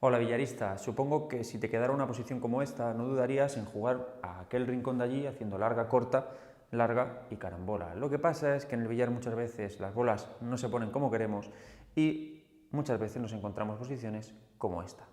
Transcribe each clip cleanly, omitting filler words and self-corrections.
Hola villarista, supongo que si te quedara una posición como esta no dudarías en jugar a aquel rincón de allí haciendo larga, corta, larga y carambola. Lo que pasa es que en el billar muchas veces las bolas no se ponen como queremos y muchas veces nos encontramos posiciones como esta.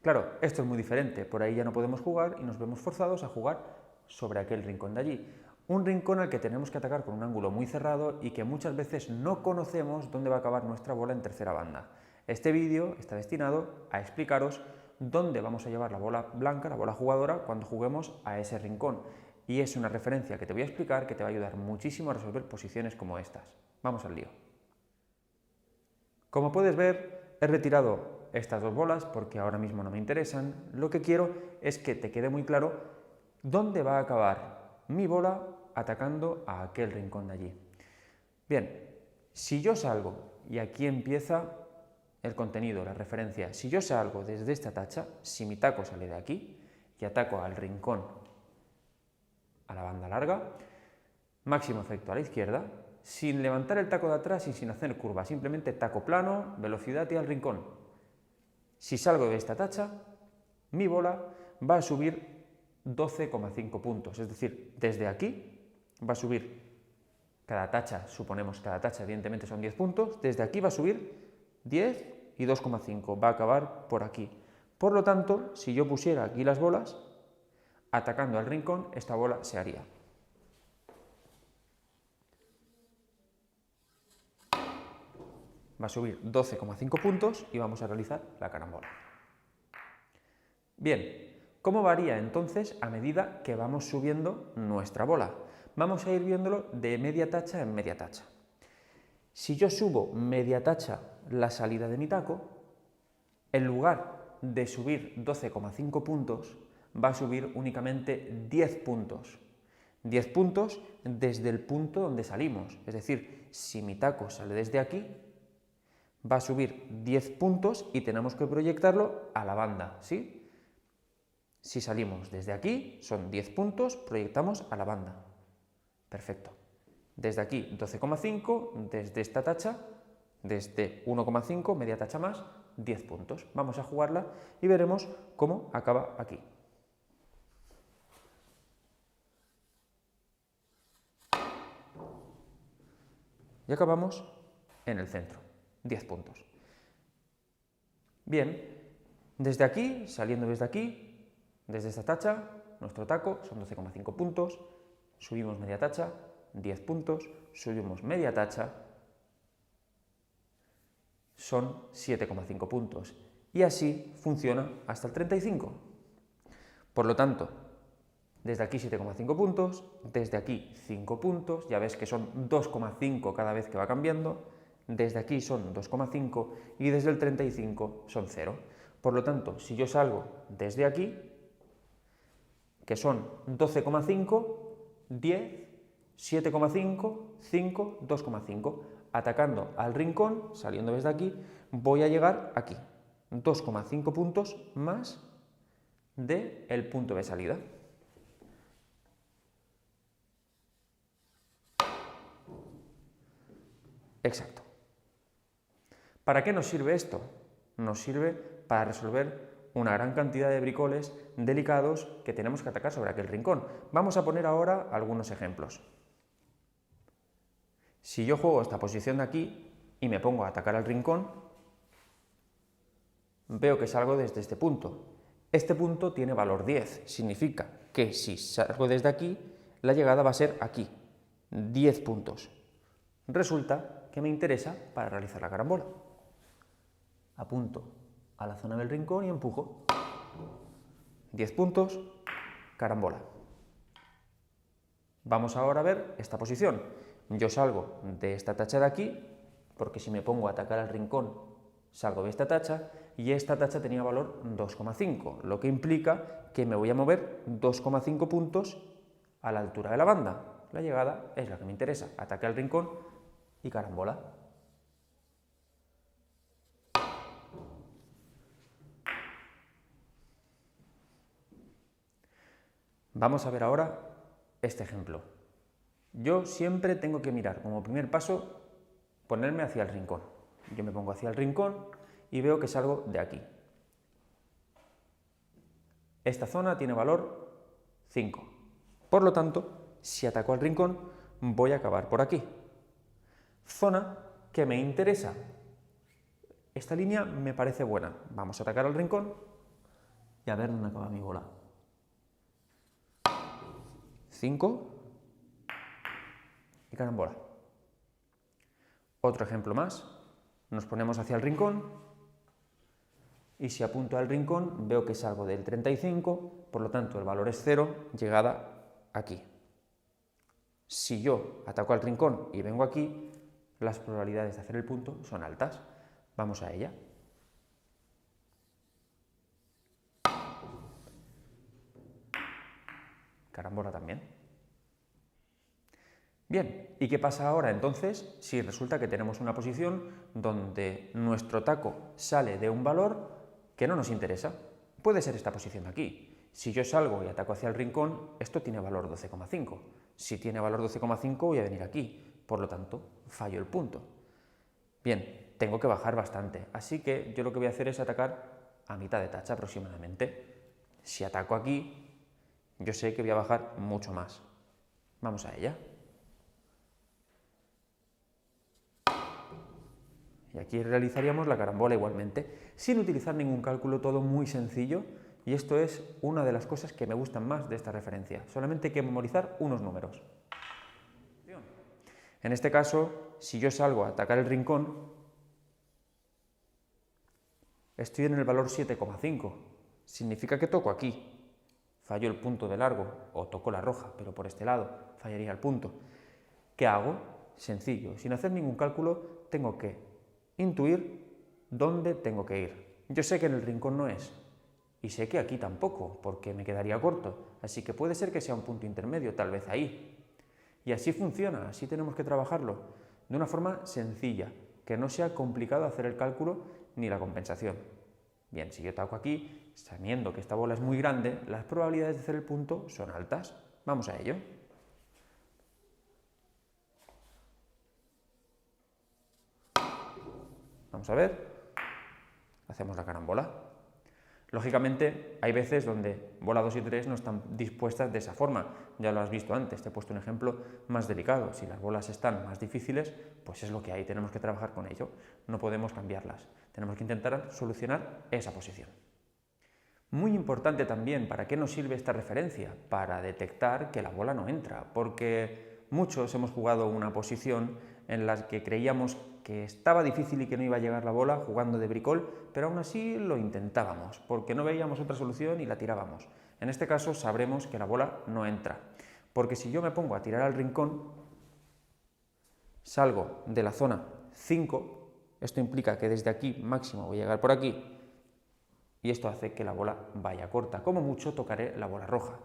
Claro, esto es muy diferente, por ahí ya no podemos jugar y nos vemos forzados a jugar sobre aquel rincón de allí. Un rincón al que tenemos que atacar con un ángulo muy cerrado y que muchas veces no conocemos dónde va a acabar nuestra bola en tercera banda. Este vídeo está destinado a explicaros dónde vamos a llevar la bola blanca, la bola jugadora, cuando juguemos a ese rincón. Y es una referencia que te voy a explicar que te va a ayudar muchísimo a resolver posiciones como estas. Vamos al lío. Como puedes ver, he retirado estas dos bolas porque ahora mismo no me interesan. Lo que quiero es que te quede muy claro dónde va a acabar mi bola atacando a aquel rincón de allí. Bien, si yo salgo, y aquí empieza el contenido, la referencia, si yo salgo desde esta tacha, si mi taco sale de aquí y ataco al rincón a la banda larga, máximo efecto a la izquierda, sin levantar el taco de atrás y sin hacer curva, simplemente taco plano, velocidad y al rincón. Si salgo de esta tacha, mi bola va a subir 12,5 puntos, es decir, desde aquí va a subir cada tacha, suponemos cada tacha evidentemente son 10 puntos, desde aquí va a subir 10 y 2,5, va a acabar por aquí. Por lo tanto, si yo pusiera aquí las bolas, atacando al rincón, esta bola se haría. Va a subir 12,5 puntos y vamos a realizar la carambola. Bien, ¿cómo varía entonces a medida que vamos subiendo nuestra bola? Vamos a ir viéndolo de media tacha en media tacha. Si yo subo media tacha la salida de mi taco, en lugar de subir 12,5 puntos, va a subir únicamente 10 puntos. 10 puntos desde el punto donde salimos. Es decir, si mi taco sale desde aquí, va a subir 10 puntos y tenemos que proyectarlo a la banda, ¿sí? Si salimos desde aquí, son 10 puntos, proyectamos a la banda. Perfecto. Desde aquí 12,5, desde esta tacha, desde 1,5, media tacha más, 10 puntos. Vamos a jugarla y veremos cómo acaba aquí. Y acabamos en el centro, 10 puntos. Bien, desde aquí, saliendo desde aquí, desde esta tacha, nuestro taco son 12,5 puntos, subimos media tacha, 10 puntos, subimos media tacha, son 7,5 puntos. Y así funciona hasta el 35. Por lo tanto, desde aquí 7,5 puntos, desde aquí 5 puntos, ya ves que son 2,5 cada vez que va cambiando, desde aquí son 2,5 y desde el 35 son 0. Por lo tanto, si yo salgo desde aquí, que son 12,5, 10, 7,5, 5, 2,5. Atacando al rincón, saliendo desde aquí, voy a llegar aquí. 2,5 puntos más del punto de salida. Exacto. ¿Para qué nos sirve esto? Nos sirve para resolver una gran cantidad de bricoles delicados que tenemos que atacar sobre aquel rincón. Vamos a poner ahora algunos ejemplos. Si yo juego esta posición de aquí y me pongo a atacar al rincón, veo que salgo desde este punto. Este punto tiene valor 10, significa que si salgo desde aquí, la llegada va a ser aquí, 10 puntos. Resulta que me interesa para realizar la carambola. Apunto a la zona del rincón y empujo. 10 puntos, carambola. Vamos ahora a ver esta posición. Yo salgo de esta tacha de aquí, porque si me pongo a atacar al rincón, salgo de esta tacha, y esta tacha tenía valor 2,5, lo que implica que me voy a mover 2,5 puntos a la altura de la banda. La llegada es la que me interesa. Ataque al rincón y carambola. Vamos a ver ahora este ejemplo. Yo siempre tengo que mirar como primer paso, ponerme hacia el rincón. Yo me pongo hacia el rincón y veo que salgo de aquí. esta zona tiene valor 5. Por lo tanto, si ataco al rincón, voy a acabar por aquí. Zona que me interesa. Esta línea me parece buena. Vamos a atacar al rincón y a ver dónde acaba mi bola. 5 y carambola. Otro ejemplo más. Nos ponemos hacia el rincón y si apunto al rincón veo que salgo del 35, por lo tanto el valor es 0, llegada aquí. Si yo ataco al rincón y vengo aquí, las probabilidades de hacer el punto son altas. Vamos a ella. Carambola también. Bien, ¿y qué pasa ahora entonces si resulta que tenemos una posición donde nuestro taco sale de un valor que no nos interesa? Puede ser esta posición de aquí. Si yo salgo y ataco hacia el rincón, esto tiene valor 12,5. Si tiene valor 12,5 voy a venir aquí, por lo tanto, fallo el punto. Bien, tengo que bajar bastante, así que yo lo que voy a hacer es atacar a mitad de tacha aproximadamente. Si ataco aquí, yo sé que voy a bajar mucho más. Vamos a ella. Y aquí realizaríamos la carambola igualmente, sin utilizar ningún cálculo, todo muy sencillo, y esto es una de las cosas que me gustan más de esta referencia. Solamente hay que memorizar unos números. En este caso, si yo salgo a atacar el rincón, estoy en el valor 7,5. Significa que toco aquí. Fallo el punto de largo, o toco la roja, pero por este lado fallaría el punto. ¿Qué hago? Sencillo, sin hacer ningún cálculo, tengo que intuir dónde tengo que ir. Yo sé que en el rincón no es, y sé que aquí tampoco, porque me quedaría corto, así que puede ser que sea un punto intermedio, tal vez ahí. Y así funciona, así tenemos que trabajarlo, de una forma sencilla, que no sea complicado hacer el cálculo ni la compensación. Bien, si yo ataco aquí, sabiendo que esta bola es muy grande, las probabilidades de hacer el punto son altas. Vamos a ello. Vamos a ver. Hacemos la carambola. Lógicamente, hay veces donde bola 2 y 3 no están dispuestas de esa forma. Ya lo has visto antes, te he puesto un ejemplo más delicado. Si las bolas están más difíciles, pues es lo que hay, tenemos que trabajar con ello. No podemos cambiarlas. Tenemos que intentar solucionar esa posición. Muy importante también, ¿para qué nos sirve esta referencia? Para detectar que la bola no entra, porque muchos hemos jugado una posición en la que creíamos que estaba difícil y que no iba a llegar la bola jugando de bricol, pero aún así lo intentábamos, porque no veíamos otra solución y la tirábamos. En este caso sabremos que la bola no entra, porque si yo me pongo a tirar al rincón, salgo de la zona 5, esto implica que desde aquí máximo voy a llegar por aquí, y esto hace que la bola vaya corta. Como mucho tocaré la bola roja.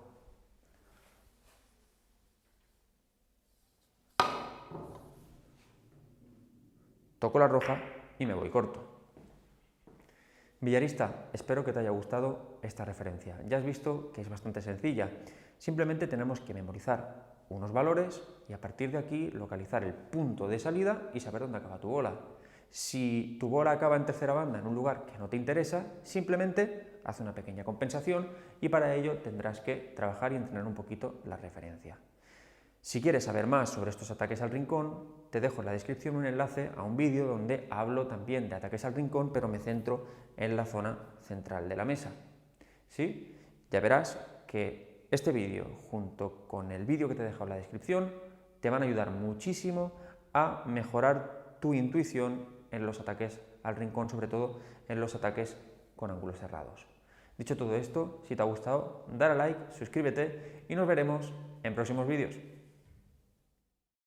Toco la roja y me voy corto. Villarista, espero que te haya gustado esta referencia. Ya has visto que es bastante sencilla. Simplemente tenemos que memorizar unos valores y a partir de aquí localizar el punto de salida y saber dónde acaba tu bola. Si tu bola acaba en tercera banda en un lugar que no te interesa, simplemente haz una pequeña compensación y para ello tendrás que trabajar y entrenar un poquito la referencia. Si quieres saber más sobre estos ataques al rincón, te dejo en la descripción un enlace a un vídeo donde hablo también de ataques al rincón, pero me centro en la zona central de la mesa. ¿Sí? Ya verás que este vídeo, junto con el vídeo que te he dejado en la descripción, te van a ayudar muchísimo a mejorar tu intuición en los ataques al rincón, sobre todo en los ataques con ángulos cerrados. Dicho todo esto, si te ha gustado, dale a like, suscríbete y nos veremos en próximos vídeos.